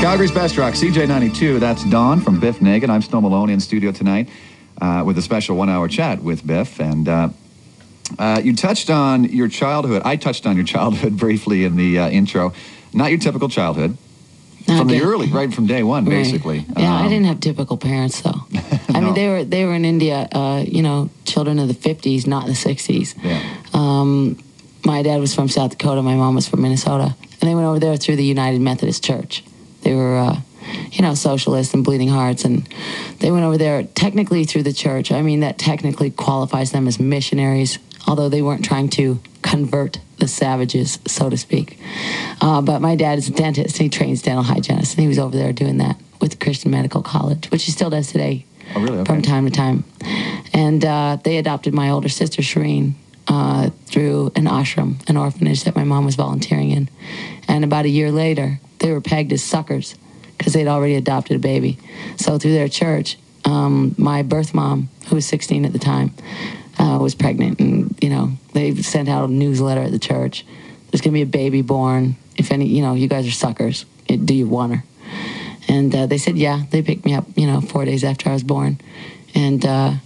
Calgary's Best Rock, CJAY92. That's Dawn from Biff Naked. I'm Snow Malone in studio tonight with a special one-hour chat with Biff. And you touched on your childhood. I touched on your childhood briefly in the intro. Not your typical childhood. From the early, right from day one, basically. Yeah, I didn't have typical parents, though. I mean, they were in India, children of the 50s, not the 60s. Yeah. My dad was from South Dakota. My mom was from Minnesota. And they went over there through the United Methodist Church. They were, socialists and bleeding hearts. And they went over there technically through the church. I mean, that technically qualifies them as missionaries, although they weren't trying to convert the savages, so to speak. But my dad is a dentist. He trains dental hygienists, and he was over there doing that with Christian Medical College, which he still does today. Oh, really? Okay. From time to time. And they adopted my older sister, Shireen, through an ashram, an orphanage that my mom was volunteering in. And about a year later, they were pegged as suckers because they'd already adopted a baby. So through their church, my birth mom, who was 16 at the time, was pregnant, and they sent out a newsletter at the church. There's gonna be a baby born. If any, you guys are suckers. Do you want her? And they said yeah. They picked me up, 4 days after I was born. And I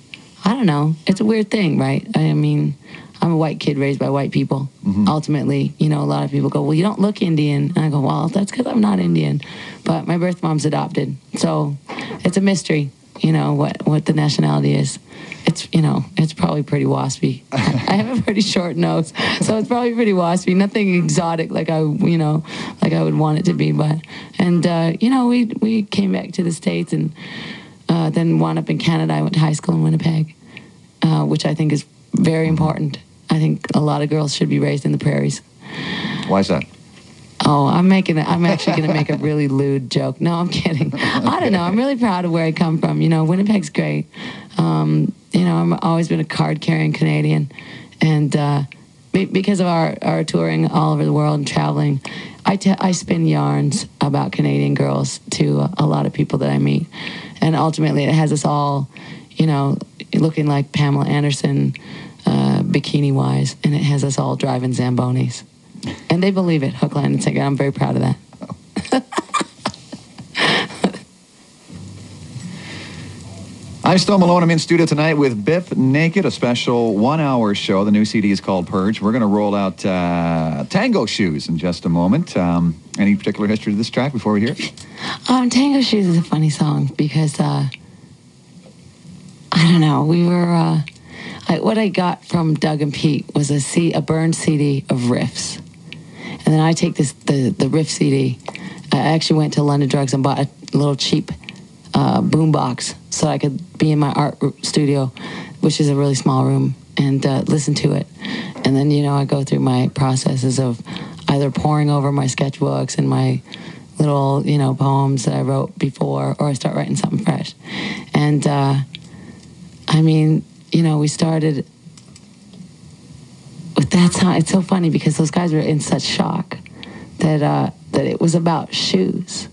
don't know. It's a weird thing, right? I mean, I'm a white kid raised by white people. Mm-hmm. Ultimately, a lot of people go, well, you don't look Indian. And I go, well, that's because I'm not Indian. But my birth mom's adopted. So it's a mystery, what the nationality is. It's probably pretty waspy. I have a pretty short nose, so it's probably pretty waspy. Nothing exotic like I would want it to be. But we came back to the States and then wound up in Canada. I went to high school in Winnipeg, which I think is very important. I think a lot of girls should be raised in the prairies. Why is that? Oh, I'm actually going to make a really lewd joke. No, I'm kidding. I don't know. I'm really proud of where I come from. Winnipeg's great. I've always been a card-carrying Canadian. And because of our touring all over the world and traveling, I spin yarns about Canadian girls to a lot of people that I meet. And ultimately, it has us all, looking like Pamela Anderson, bikini-wise. And it has us all driving Zambonis. And they believe it, hook, line, and sinker. I'm very proud of that. I'm Snow Malone. I'm in studio tonight with Biff Naked, a special one-hour show. The new CD is called Verge. We're going to roll out Tango Shoes in just a moment. Any particular history to this track before we hear it? Tango Shoes is a funny song because, I don't know, we were... what I got from Doug and Pete was a burned CD of riffs. And then I take the riff CD. I actually went to London Drugs and bought a little cheap boom box so I could be in my art studio, which is a really small room, and listen to it. And then, I go through my processes of either poring over my sketchbooks and my little, poems that I wrote before, or I start writing something fresh. And, we started with that song. It's so funny because those guys were in such shock that it was about shoes.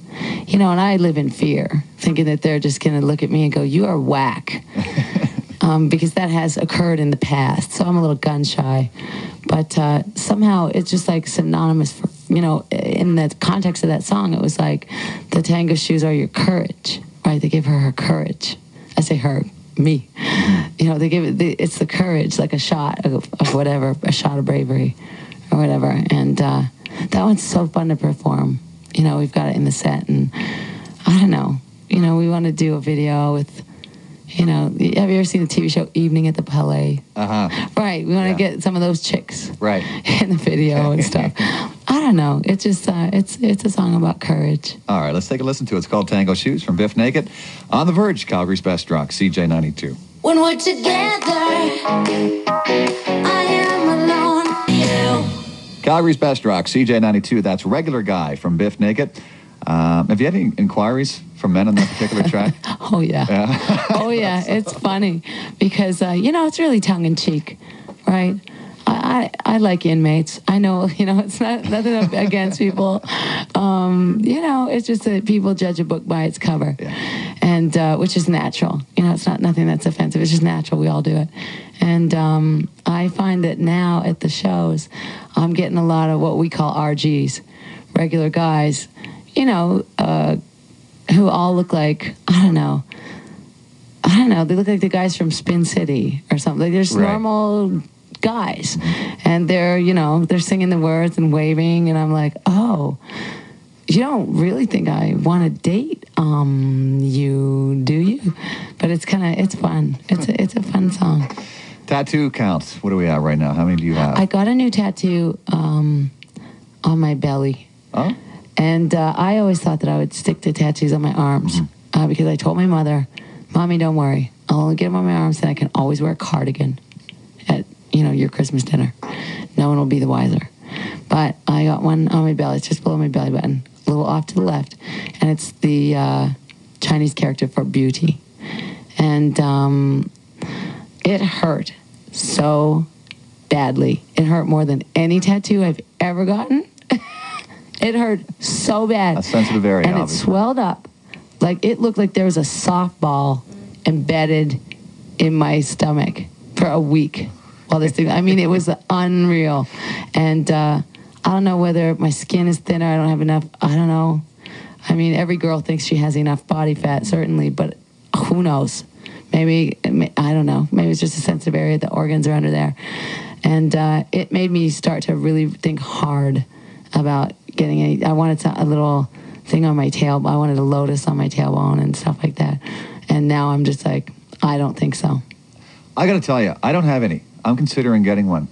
And I live in fear, thinking that they're just going to look at me and go, you are whack. Because that has occurred in the past. So I'm a little gun shy. But somehow it's just like synonymous for, in the context of that song, it was like the tango shoes are your courage, right? They give her courage. I say her. Me. They give it's the courage, like a shot of whatever, a shot of bravery or whatever. And that one's so fun to perform. We've got it in the set, and I don't know. We want to do a video with, have you ever seen the TV show Evening at the Palais? Uh-huh. Right. We want to get some of those chicks right in the video and stuff. I don't know. It's just, it's a song about courage. All right, let's take a listen to it. It's called Tango Shoes from Biff Naked on The Verge, Calgary's Best Rock, CJAY92. When we're together, I am alone. You. Calgary's Best Rock, CJAY92. That's Regular Guy from Biff Naked. Have you had any inquiries from men on that particular track? Oh, yeah. Oh, yeah. It's funny because, it's really tongue-in-cheek, right? I like inmates. I know, it's nothing against people. It's just that people judge a book by its cover, and which is natural. It's not nothing that's offensive. It's just natural. We all do it. And I find that now at the shows, I'm getting a lot of what we call RGs, regular guys, you know, who all look like, I don't know, they look like the guys from Spin City or something. Like there's normal guys, and they're singing the words and waving, and I'm like, oh, you don't really think I want to date you, do you? But it's fun. It's a fun song. Tattoo counts. What do we have right now? How many do you have? I got a new tattoo on my belly. Oh? And I always thought that I would stick to tattoos on my arms because I told my mother, Mommy, don't worry. I'll only get them on my arms and I can always wear a cardigan at, your Christmas dinner. No one will be the wiser. But I got one on my belly. It's just below my belly button, a little off to the left. And it's the Chinese character for beauty. And it hurt so badly. It hurt more than any tattoo I've ever gotten. It hurt so bad. A sensitive area, and obviously. It swelled up. Like, it looked like there was a softball embedded in my stomach for a week. While this thing, it was unreal. And I don't know whether my skin is thinner. I don't have enough. I don't know. Every girl thinks she has enough body fat, certainly. But who knows? Maybe, I don't know. Maybe it's just a sensitive area. The organs are under there. And it made me start to really think hard about getting I wanted a little thing on my tail. I wanted a lotus on my tailbone and stuff like that. And now I'm just like, I don't think so. I got to tell you, I don't have any. I'm considering getting one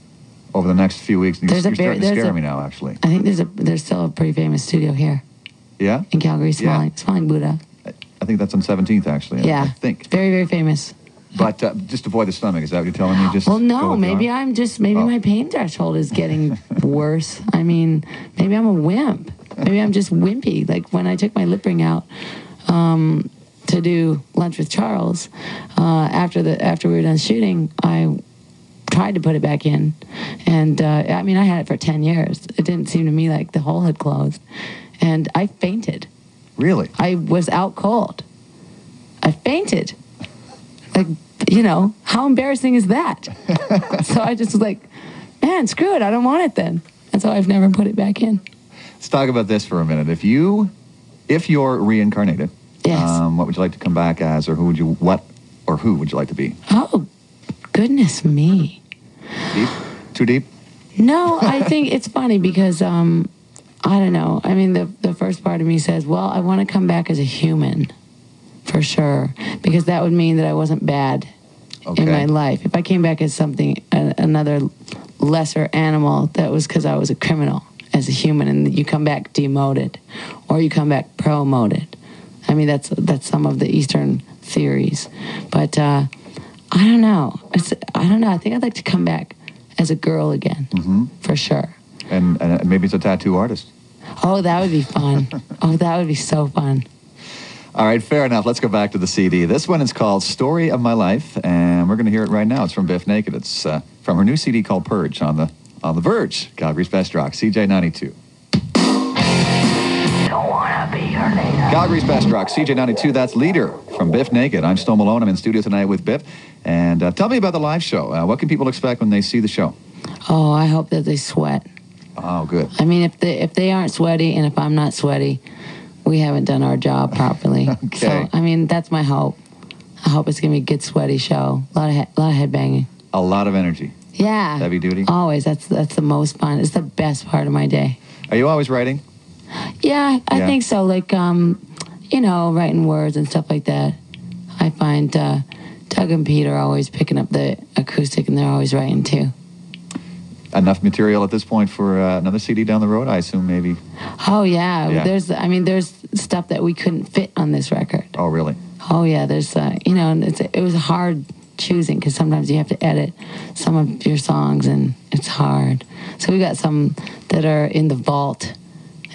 over the next few weeks. You're starting to scare me now, actually. I think there's still a pretty famous studio here. Yeah? In Calgary, Smiling Buddha. I think that's on 17th, actually. Yeah. I think. Very, very famous. But just avoid the stomach. Is that what you're telling me? Just well, no. Maybe my pain threshold is getting worse. Maybe I'm a wimp. Maybe I'm just wimpy. Like when I took my lip ring out to do Lunch with Charles, after we were done shooting, I tried to put it back in. And, I had it for 10 years. It didn't seem to me like the hole had closed. And I fainted. Really? I was out cold. I fainted. Like, how embarrassing is that? So I just was like, man, screw it. I don't want it then. And so I've never put it back in. Let's talk about this for a minute. If you're reincarnated, yes. What would you like to come back as, or who would you like to be? Oh, goodness me. Deep? Too deep? No, I think it's funny because, I don't know. The first part of me says, well, I want to come back as a human. For sure, because that would mean that I wasn't bad in my life. If I came back as something, another lesser animal, that was because I was a criminal as a human, and you come back demoted, or you come back promoted. That's some of the Eastern theories, but I don't know. I think I'd like to come back as a girl again, for sure. And maybe it's a tattoo artist. Oh, that would be fun. Oh, that would be so fun. All right, fair enough. Let's go back to the CD. This one is called Story of My Life, and we're going to hear it right now. It's from Biff Naked. It's from her new CD called Purge on the Verge, Calgary's Best Rock, CJAY92. Don't wanna be your leader. Calgary's Best Rock, CJAY92. That's Leader from Biff Naked. I'm Sto Malone. I'm in studio tonight with Biff. And tell me about the live show. What can people expect when they see the show? Oh, I hope that they sweat. Oh, good. If they aren't sweaty and if I'm not sweaty, we haven't done our job properly. Okay. So, that's my hope. I hope it's going to be a good, sweaty show. A lot of head banging. A lot of energy. Yeah. Heavy duty? Always. That's the most fun. It's the best part of my day. Are you always writing? Yeah, I think so. Like, writing words and stuff like that. I find Doug and Pete are always picking up the acoustic, and they're always writing, too. Enough material at this point for another CD down the road, I assume, maybe? Oh, yeah. There's stuff that we couldn't fit on this record. Oh, really? Oh, yeah. There's, it was hard choosing because sometimes you have to edit some of your songs, and it's hard. So we got some that are in the vault.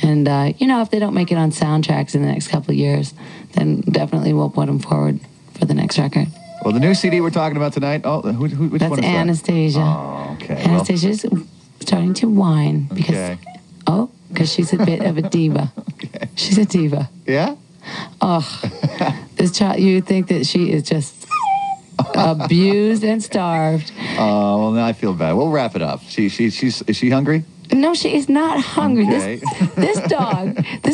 And, if they don't make it on soundtracks in the next couple of years, then definitely we'll put them forward for the next record. Well, the new CD we're talking about tonight, which That's one is that? Anastasia. Oh, okay. Anastasia's starting to whine because she's a bit of a diva. Okay. She's a diva. Yeah? Oh, this child, you would think that she is just abused and starved. Oh, well, now I feel bad. We'll wrap it up. Is she hungry? No, she is not hungry. Okay. This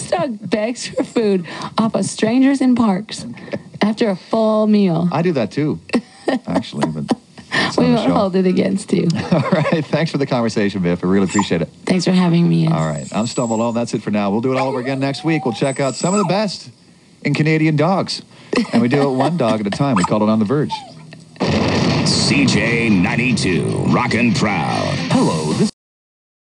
dog begs for food off of strangers in parks after a full meal. I do that too, actually, but it's We on the won't show. hold it against you. All right. Thanks for the conversation, Biff. I really appreciate it. Thanks for having me. All right. I'm Stone Malone. That's it for now. We'll do it all over again next week. We'll check out some of the best in Canadian dogs. And we do it one dog at a time. We call it On the Verge. CJAY92, rockin' proud. Hello. This